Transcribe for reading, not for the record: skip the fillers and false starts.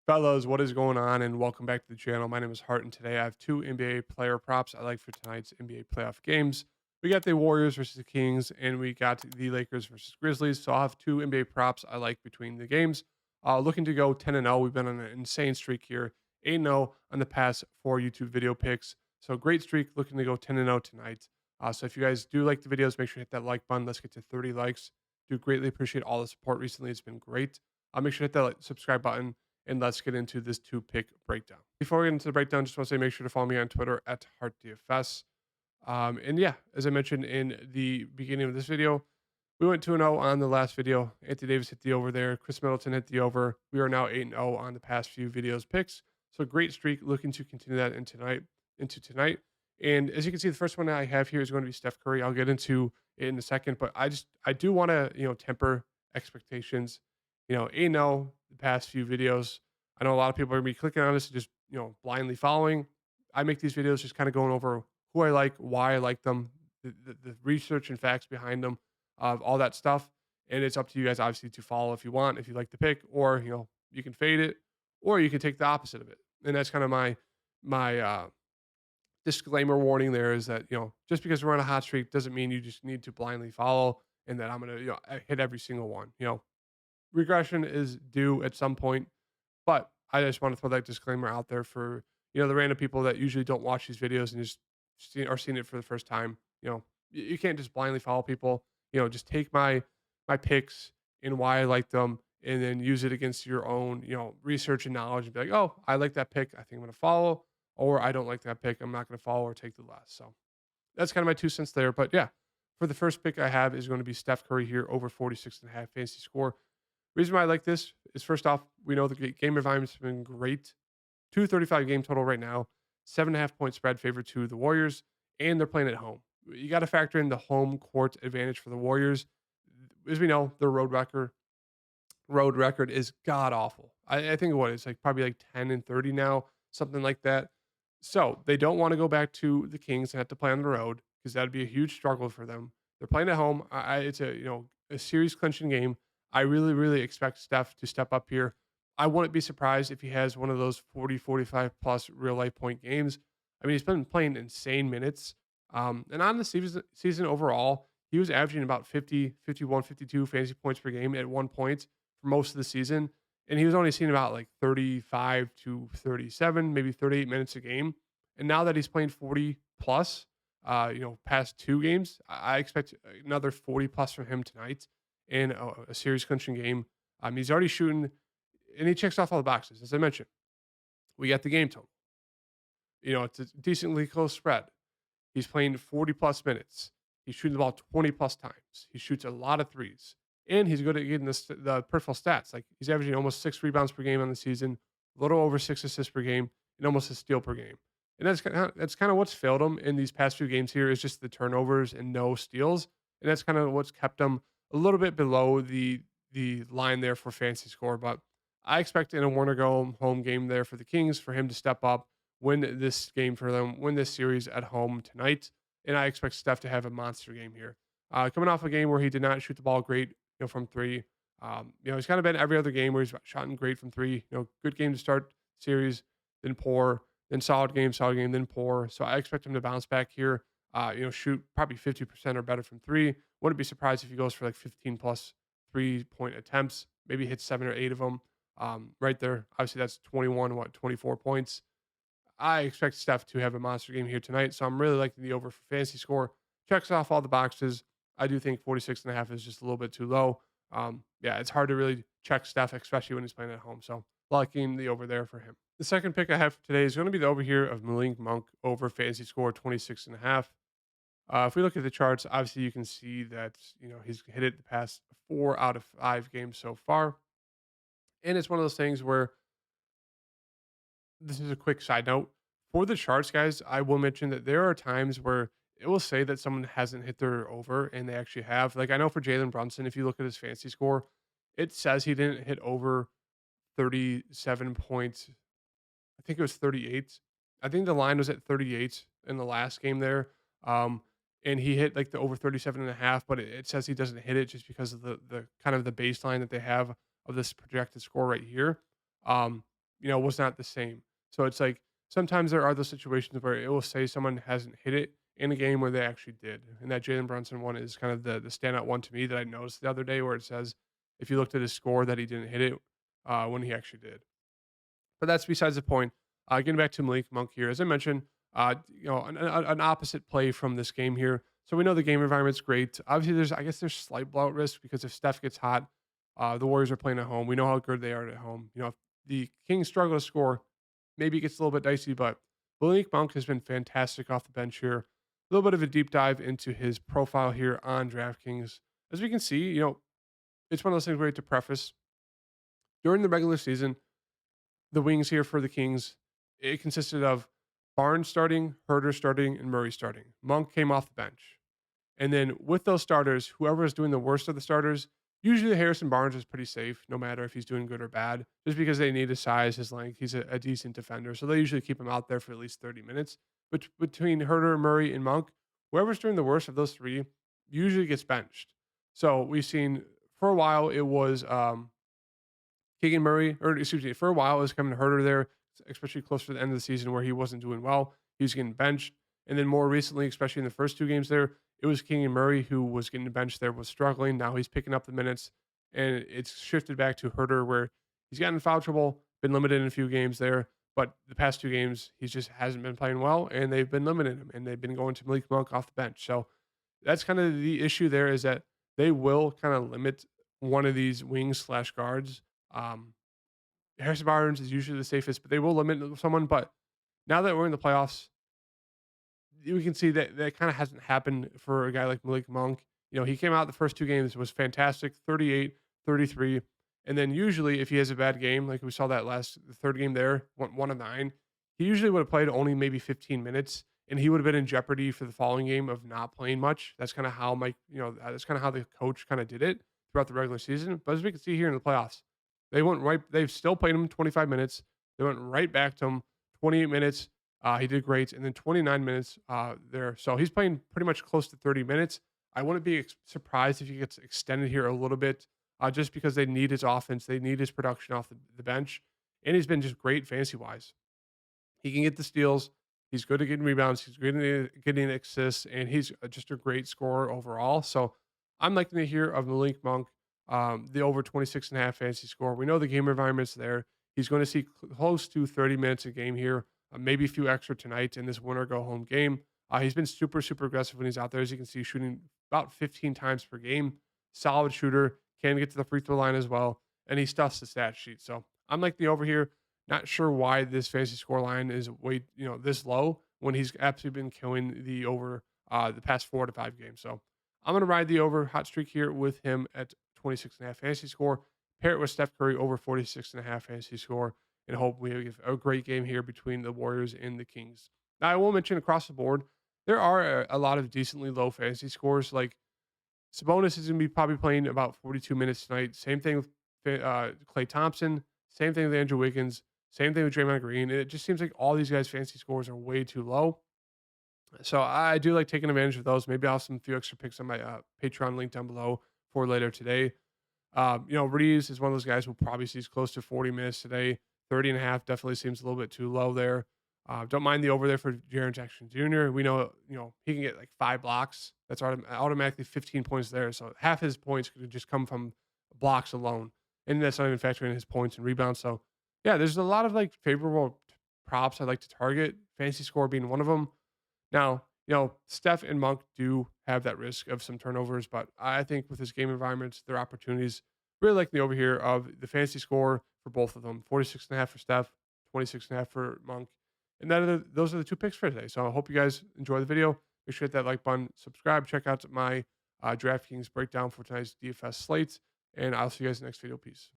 Fellas, what is going on? And welcome back to the channel. My name is Hart, and today I have two NBA player props I like for tonight's NBA playoff games. We got the Warriors versus the Kings, and we got the Lakers versus Grizzlies. So I'll have two NBA props I like between the games. Looking to go 10-0. We've been on an insane streak here, 8-0 on the past four YouTube video picks. So great streak. Looking to go 10-0 tonight. So if you guys do like the videos, make sure to hit that like button. Let's get to 30 likes. Do greatly appreciate all the support recently. It's been great. Make sure to hit that subscribe button and let's get into this two pick breakdown. Before we get into the breakdown, just want to say make sure to follow me on Twitter at HeartDFS. And yeah, as I mentioned in the beginning of this video, we went 2-0 on the last video. Anthony Davis hit the over there. Chris Middleton hit the over. We are now 8-0 on the past few videos picks. So great streak. Looking to continue that into tonight. And as you can see, the first one I have here is going to be Steph Curry. I'll get into it in a second, but I do want to temper expectations. 8-0 the past few videos. I know a lot of people are gonna be clicking on this and just blindly following. I make these videos just kind of going over who I like, why I like them, the research and facts behind them, all that stuff. And it's up to you guys, obviously, to follow if you want, if you like the pick, or you can fade it, or you can take the opposite of it. And that's kind of my disclaimer warning there is that just because we're on a hot streak doesn't mean you just need to blindly follow and that I'm gonna hit every single one. Regression is due at some point, but I just want to throw that disclaimer out there for the random people that usually don't watch these videos and just are seeing it for the first time. You can't just blindly follow people. Just take my picks and why I like them, and then use it against your own research and knowledge, and be like, oh, I like that pick. I think I'm going to follow, or I don't like that pick. I'm not going to follow or take the less. So that's kind of my 2 cents there. But yeah, for the first pick I have is going to be Steph Curry here over 46.5 fantasy score. Reason why I like this is first off, we know the game environment's been great. 235 game total right now, 7.5 point spread favor to the Warriors, and they're playing at home. You got to factor in the home court advantage for the Warriors. As we know, their road record is god awful. I think what it's like probably like 10-30 now, something like that. So they don't want to go back to the Kings and have to play on the road because that'd be a huge struggle for them. They're playing at home. It's a series clinching game. I really, really expect Steph to step up here. I wouldn't be surprised if he has one of those 40, 45 plus real life point games. I mean, he's been playing insane minutes. And on the season overall, he was averaging about 50, 51, 52 fantasy points per game at one point for most of the season. And he was only seeing about like 35 to 37, maybe 38 minutes a game. And now that he's playing 40 plus, past two games, I expect another 40 plus from him tonight in a series clinching game. He's already shooting, and he checks off all the boxes. As I mentioned, we got the game total. It's a decently close spread. He's playing 40 plus minutes. He's shooting the ball 20 plus times. He shoots a lot of threes, and he's good at getting the peripheral stats. Like he's averaging almost 6 rebounds per game on the season, a little over 6 assists per game, and almost a steal per game. And that's kind of what's failed him in these past few games. Here is just the turnovers and no steals, and that's kind of what's kept him a little bit below the line there for fantasy score. But I expect in a Warner Go home game there for the Kings for him to step up, win this game for them, win this series at home tonight. And I expect Steph to have a monster game here. Coming off a game where he did not shoot the ball great, from three. He's kind of been every other game where he's shot great from three. Good game to start series, then poor, then solid game, then poor. So I expect him to bounce back here. Shoot probably 50% or better from three. Wouldn't be surprised if he goes for like 15 plus 3-point attempts, maybe hits 7 or 8 of them. Right there. Obviously, that's 24 points. I expect Steph to have a monster game here tonight. So I'm really liking the over for fantasy score. Checks off all the boxes. I do think 46.5 is just a little bit too low. It's hard to really check Steph, especially when he's playing at home. So liking the over there for him. The second pick I have for today is going to be the over here of Malik Monk over fantasy score 26.5. If we look at the charts, obviously you can see that he's hit it the past 4 out of 5 games so far, and it's one of those things where this is a quick side note for the charts, guys. I will mention that there are times where it will say that someone hasn't hit their over, and they actually have. Like I know for Jalen Brunson, if you look at his fantasy score, it says he didn't hit over 37 points. I think it was 38. I think the line was at 38 in the last game there. And he hit like the over 37.5, but it says he doesn't hit it just because of the kind of the baseline that they have of this projected score right here. Um, was not the same. So it's like sometimes there are those situations where it will say someone hasn't hit it in a game where they actually did. And that Jalen Brunson one is kind of the standout one to me that I noticed the other day where it says if you looked at his score that he didn't hit it when he actually did. But that's besides the point. Getting back to Malik Monk here, as I mentioned, an opposite play from this game here. So we know the game environment's great. Obviously, I guess there's slight blowout risk because if Steph gets hot, the Warriors are playing at home. We know how good they are at home. If the Kings struggle to score, maybe it gets a little bit dicey. But Malik Monk has been fantastic off the bench here. A little bit of a deep dive into his profile here on DraftKings. As we can see, it's one of those things where you have to preface during the regular season the wings here for the Kings, it consisted of Barnes starting, Herter starting, and Murray starting. Monk came off the bench. And then with those starters, whoever is doing the worst of the starters, usually Harrison Barnes is pretty safe, no matter if he's doing good or bad, just because they need his size, his length. He's a decent defender. So they usually keep him out there for at least 30 minutes. But between Herter, Murray, and Monk, whoever's doing the worst of those three usually gets benched. So we've seen for a while it was Keegan Murray, or excuse me, for a while it was Kevin Herter there, especially close to the end of the season where he wasn't doing well. He was getting benched. And then more recently, especially in the first two games there, it was Keegan Murray who was getting benched there, was struggling. Now he's picking up the minutes, and it's shifted back to Herter where he's gotten in foul trouble, been limited in a few games there. But the past two games, he just hasn't been playing well, and they've been limiting him, and they've been going to Malik Monk off the bench. So that's kind of the issue there is that they will kind of limit one of these wings slash guards. Um, Harrison Barnes is usually the safest, but they will limit someone. But now that we're in the playoffs, we can see that that kind of hasn't happened for a guy like Malik Monk. He came out the first two games, was fantastic, 38, 33. And then usually if he has a bad game, like we saw that the third game there, one of nine, he usually would have played only maybe 15 minutes and he would have been in jeopardy for the following game of not playing much. That's kind of how that's kind of how the coach kind of did it throughout the regular season. But as we can see here in the playoffs, they've still played him 25 minutes. They went right back to him, 28 minutes. He did great. And then 29 minutes there. So he's playing pretty much close to 30 minutes. I wouldn't be surprised if he gets extended here a little bit just because they need his offense. They need his production off the bench. And he's been just great fantasy wise. He can get the steals. He's good at getting rebounds. He's good at getting assists. And he's just a great scorer overall. So I'm liking to hear of Malik Monk, the over 26.5 fantasy score. We know the game environment's there. He's going to see close to 30 minutes a game here, maybe a few extra tonight in this winner go home game. He's been super, super aggressive when he's out there. As you can see, shooting about 15 times per game. Solid shooter, can get to the free throw line as well, and he stuffs the stat sheet. So I'm like the over here. Not sure why this fantasy score line is this low when he's absolutely been killing the over the past 4 to 5 games. So I'm going to ride the over hot streak here with him at 26.5 fantasy score. Pair it with Steph Curry over 46.5 fantasy score, and hope we have a great game here between the Warriors and the Kings. Now, I will mention across the board, there are a lot of decently low fantasy scores. Like Sabonis is going to be probably playing about 42 minutes tonight. Same thing with Klay Thompson. Same thing with Andrew Wiggins. Same thing with Draymond Green. It just seems like all these guys' fantasy scores are way too low. So I do like taking advantage of those. Maybe I'll have some few extra picks on my Patreon link down below for later today. Reeves is one of those guys who probably sees close to 40 minutes today. 30.5 definitely seems a little bit too low there. Don't mind the over there for Jaren Jackson Jr. We know, he can get like 5 blocks. That's automatically 15 points there. So half his points could just come from blocks alone. And that's not even factoring in his points and rebounds. So yeah, there's a lot of like favorable props I like to target. Fantasy score being one of them. Now, Steph and Monk do have that risk of some turnovers, but I think with his game environments, their opportunities really like the over here of the fantasy score for both of them. 46.5 for Steph, 26.5 for Monk. And those are the 2 picks for today. So I hope you guys enjoy the video. Make sure to hit that like button, subscribe, check out my DraftKings breakdown for tonight's DFS slates, and I'll see you guys in the next video. Peace.